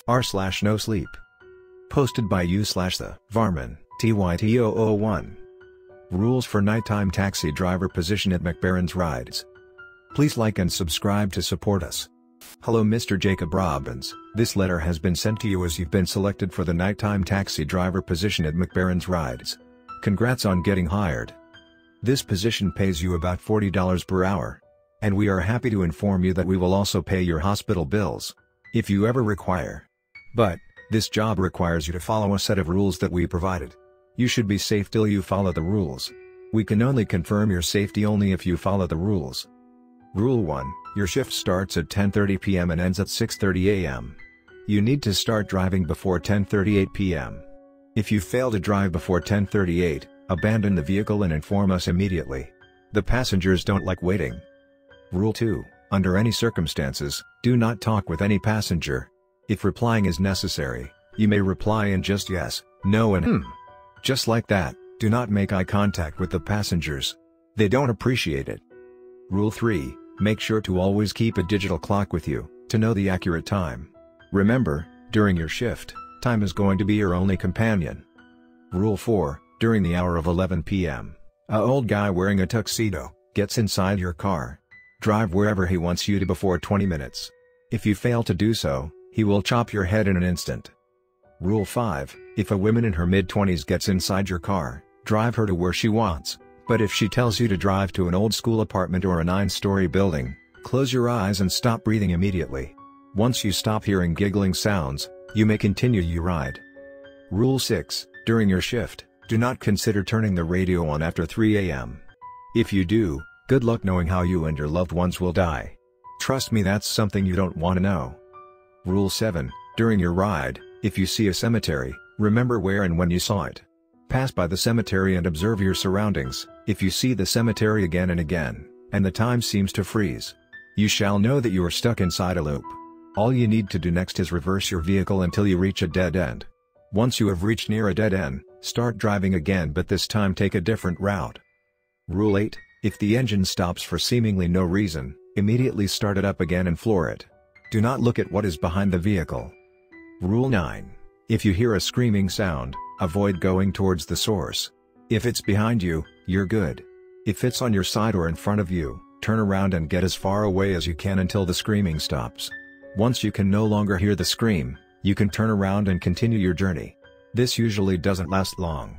r/no sleep. Posted by you/the Varman, TYT001. Rules for nighttime taxi driver position at McBaron's Rides. Please like and subscribe to support us. Hello Mr. Jacob Robbins, this letter has been sent to you as you've been selected for the nighttime taxi driver position at McBaron's Rides. Congrats on getting hired. This position pays you about $40 per hour. And we are happy to inform you that we will also pay your hospital bills, if you ever require. But, this job requires you to follow a set of rules that we provided. You should be safe till you follow the rules. We can only confirm your safety only if you follow the rules. Rule 1, your shift starts at 10:30 p.m. and ends at 6:30 a.m. You need to start driving before 10:38 p.m. If you fail to drive before 10:38, abandon the vehicle and inform us immediately. The passengers don't like waiting. Rule 2, under any circumstances, do not talk with any passenger. If replying is necessary, you may reply in just yes, no and Just like that, do not make eye contact with the passengers. They don't appreciate it. Rule 3, make sure to always keep a digital clock with you, to know the accurate time. Remember, during your shift, time is going to be your only companion. Rule 4, during the hour of 11 p.m., a old guy wearing a tuxedo gets inside your car. Drive wherever he wants you to before 20 minutes. If you fail to do so, he will chop your head in an instant. Rule 5, if a woman in her mid-20s gets inside your car, drive her to where she wants, but if she tells you to drive to an old school apartment or a 9-story building, close your eyes and stop breathing immediately. Once you stop hearing giggling sounds, you may continue your ride. Rule 6, during your shift, do not consider turning the radio on after 3 a.m. If you do, good luck knowing how you and your loved ones will die. Trust me, that's something you don't want to know. Rule 7, during your ride, if you see a cemetery, remember where and when you saw it. Pass by the cemetery and observe your surroundings. If you see the cemetery again and again, and the time seems to freeze, you shall know that you are stuck inside a loop. All you need to do next is reverse your vehicle until you reach a dead end. Once you have reached near a dead end, start driving again, but this time take a different route. Rule 8, if the engine stops for seemingly no reason, immediately start it up again and floor it. Do not look at what is behind the vehicle. Rule 9, if you hear a screaming sound, avoid going towards the source. If it's behind you, you're good. If it's on your side or in front of you, turn around and get as far away as you can until the screaming stops. Once you can no longer hear the scream, you can turn around and continue your journey. This usually doesn't last long.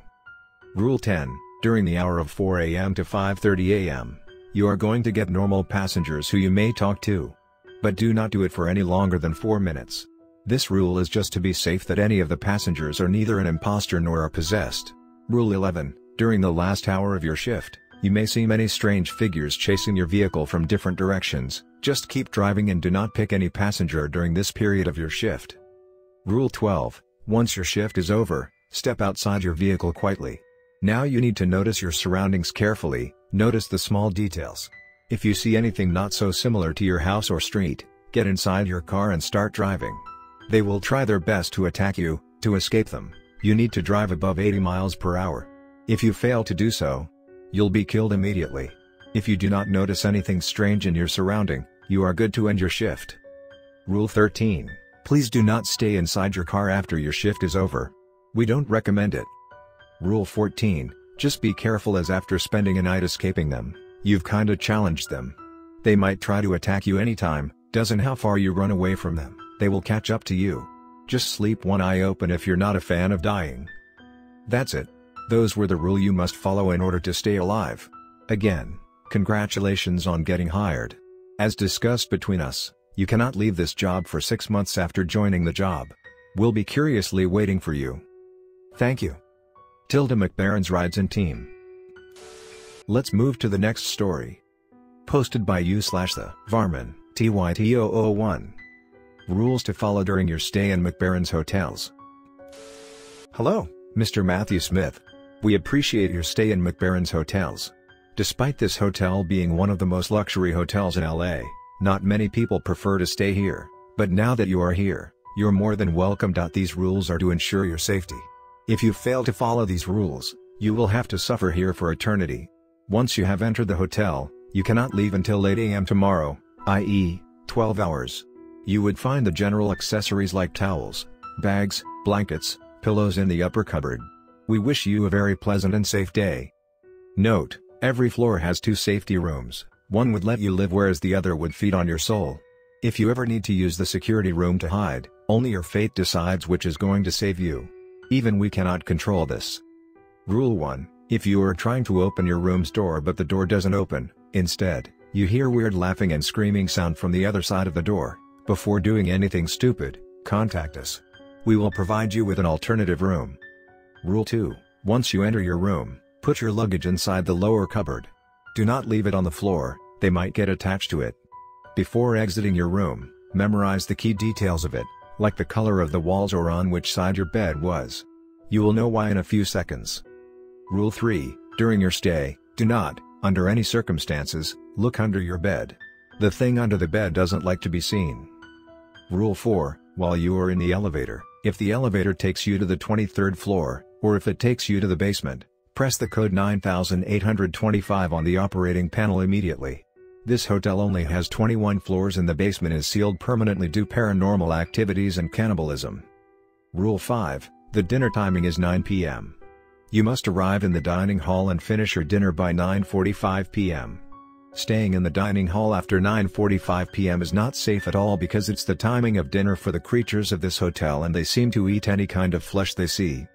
Rule 10, during the hour of 4 a.m. to 5:30 a.m., you are going to get normal passengers who you may talk to. But do not do it for any longer than 4 minutes. This rule is just to be safe that any of the passengers are neither an imposter nor are possessed. Rule 11, during the last hour of your shift, you may see many strange figures chasing your vehicle from different directions. Just keep driving and do not pick any passenger during this period of your shift. Rule 12, once your shift is over, step outside your vehicle quietly. Now you need to notice your surroundings carefully, notice the small details. If you see anything not so similar to your house or street, get inside your car and start driving. They will try their best to attack you. To escape them, you need to drive above 80 miles per hour. If you fail to do so, you'll be killed immediately. If you do not notice anything strange in your surrounding, you are good to end your shift. Rule 13, please do not stay inside your car after your shift is over. We don't recommend it. Rule 14, just be careful, as after spending a night escaping them, you've kinda challenged them. They might try to attack you anytime, doesn't how far you run away from them, they will catch up to you. Just sleep one eye open if you're not a fan of dying. That's it. Those were the rules you must follow in order to stay alive. Again, congratulations on getting hired. As discussed between us, you cannot leave this job for 6 months after joining the job. We'll be curiously waiting for you. Thank you. Tilda McBaron's Rides and Team. Let's move to the next story. Posted by you/the Varman, TYT001. Rules to follow during your stay in McBaron's hotels. Hello, Mr. Matthew Smith. We appreciate your stay in McBaron's hotels. Despite this hotel being one of the most luxury hotels in LA, not many people prefer to stay here, but now that you are here, you're more than welcome. These rules are to ensure your safety. If you fail to follow these rules, you will have to suffer here for eternity. Once you have entered the hotel, you cannot leave until 8 a.m. tomorrow, i.e., 12 hours. You would find the general accessories like towels, bags, blankets, pillows in the upper cupboard. We wish you a very pleasant and safe day. Note: every floor has 2 safety rooms, one would let you live whereas the other would feed on your soul. If you ever need to use the security room to hide, only your fate decides which is going to save you. Even we cannot control this. Rule 1: if you are trying to open your room's door but the door doesn't open, instead, you hear weird laughing and screaming sound from the other side of the door, before doing anything stupid, contact us. We will provide you with an alternative room. Rule 2: once you enter your room, put your luggage inside the lower cupboard. Do not leave it on the floor, they might get attached to it. Before exiting your room, memorize the key details of it, like the color of the walls or on which side your bed was. You will know why in a few seconds. Rule 3: during your stay, do not, under any circumstances, look under your bed. The thing under the bed doesn't like to be seen. Rule 4: while you are in the elevator, if the elevator takes you to the 23rd floor, or if it takes you to the basement, press the code 9825 on the operating panel immediately. This hotel only has 21 floors and the basement is sealed permanently due to paranormal activities and cannibalism. Rule 5: the dinner timing is 9 p.m. You must arrive in the dining hall and finish your dinner by 9:45 p.m. Staying in the dining hall after 9:45 p.m. is not safe at all because it's the timing of dinner for the creatures of this hotel and they seem to eat any kind of flesh they see.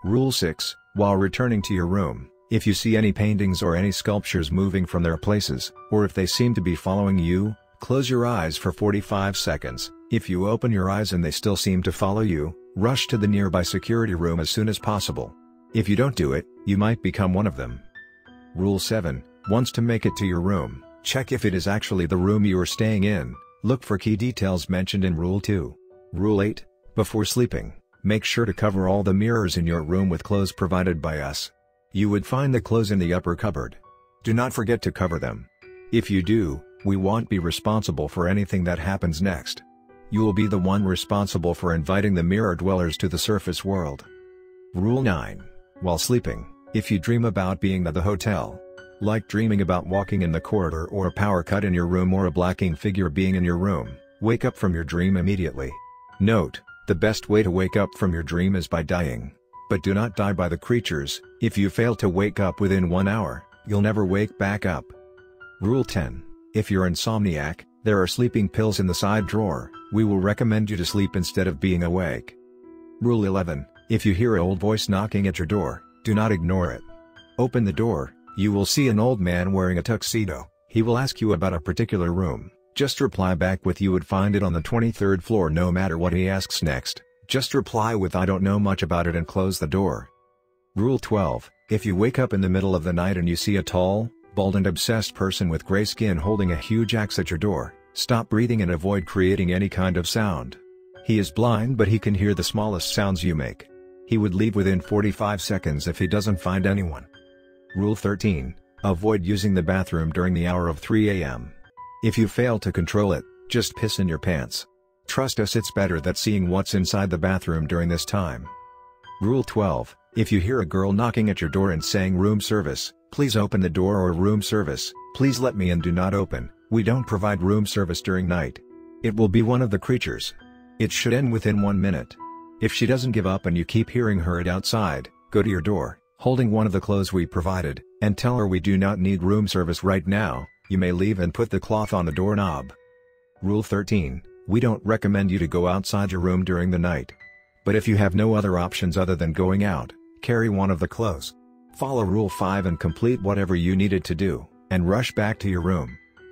Rule 6: while returning to your room, if you see any paintings or any sculptures moving from their places, or if they seem to be following you, close your eyes for 45 seconds. If you open your eyes and they still seem to follow you, rush to the nearby security room as soon as possible. If you don't do it, you might become one of them. Rule 7: once to make it to your room, check if it is actually the room you are staying in. Look for key details mentioned in Rule 2. Rule 8: before sleeping, make sure to cover all the mirrors in your room with clothes provided by us. You would find the clothes in the upper cupboard. Do not forget to cover them. If you do, we won't be responsible for anything that happens next. You will be the one responsible for inviting the mirror dwellers to the surface world. Rule 9: while sleeping, if you dream about being at the hotel, like dreaming about walking in the corridor or a power cut in your room or a blacking figure being in your room, wake up from your dream immediately. Note: the best way to wake up from your dream is by dying. But do not die by the creatures. If you fail to wake up within 1 hour, you'll never wake back up. Rule 10: if you're insomniac, there are sleeping pills in the side drawer. We will recommend you to sleep instead of being awake. Rule 11: if you hear an old voice knocking at your door, do not ignore it. Open the door. You will see an old man wearing a tuxedo. He will ask you about a particular room. Just reply back with you would find it on the 23rd floor no matter what he asks next. Just reply with I don't know much about it and close the door. Rule 12: if you wake up in the middle of the night and you see a tall, bald and obsessed person with gray skin holding a huge axe at your door, stop breathing and avoid creating any kind of sound. He is blind but he can hear the smallest sounds you make. He would leave within 45 seconds if he doesn't find anyone. Rule 13: avoid using the bathroom during the hour of 3 a.m. If you fail to control it, just piss in your pants. Trust us, it's better than seeing what's inside the bathroom during this time. Rule 12: if you hear a girl knocking at your door and saying room service, please open the door or room service, please let me in, do not open, we don't provide room service during night. It will be one of the creatures. It should end within 1 minute. If she doesn't give up and you keep hearing her outside, go to your door, holding one of the clothes we provided, and tell her we do not need room service right now. You may leave and put the cloth on the doorknob. Rule 13: we don't recommend you to go outside your room during the night. But if you have no other options other than going out, carry one of the clothes. Follow Rule 5 and complete whatever you needed to do, and rush back to your room.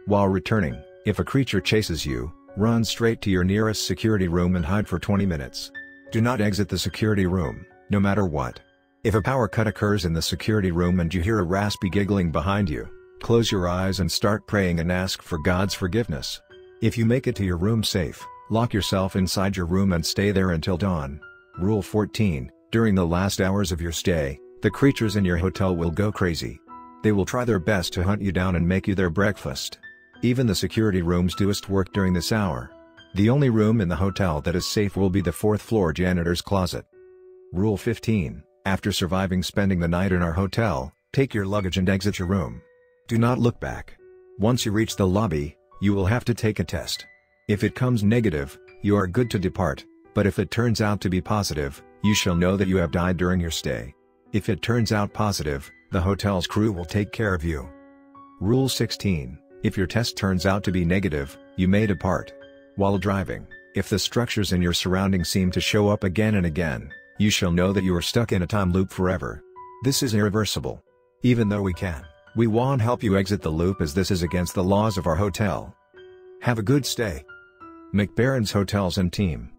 While returning, if a creature chases you, run straight to your nearest security room and hide for 20 minutes. Do not exit the security room, no matter what. If a power cut occurs in the security room and you hear a raspy giggling behind you, close your eyes and start praying and ask for God's forgiveness. If you make it to your room safe, lock yourself inside your room and stay there until dawn. Rule 14: during the last hours of your stay, the creatures in your hotel will go crazy. They will try their best to hunt you down and make you their breakfast. Even the security rooms doest work during this hour. The only room in the hotel that is safe will be the 4th floor janitor's closet. Rule 15: after surviving spending the night in our hotel, take your luggage and exit your room. Do not look back. Once you reach the lobby, you will have to take a test. If it comes negative, you are good to depart, but if it turns out to be positive, you shall know that you have died during your stay. If it turns out positive, the hotel's crew will take care of you. Rule 16. If your test turns out to be negative, you may depart. While driving, if the structures in your surroundings seem to show up again and again, you shall know that you are stuck in a time loop forever. This is irreversible. Even though we won't help you exit the loop as this is against the laws of our hotel. Have a good stay. McBaron's Hotels and Team.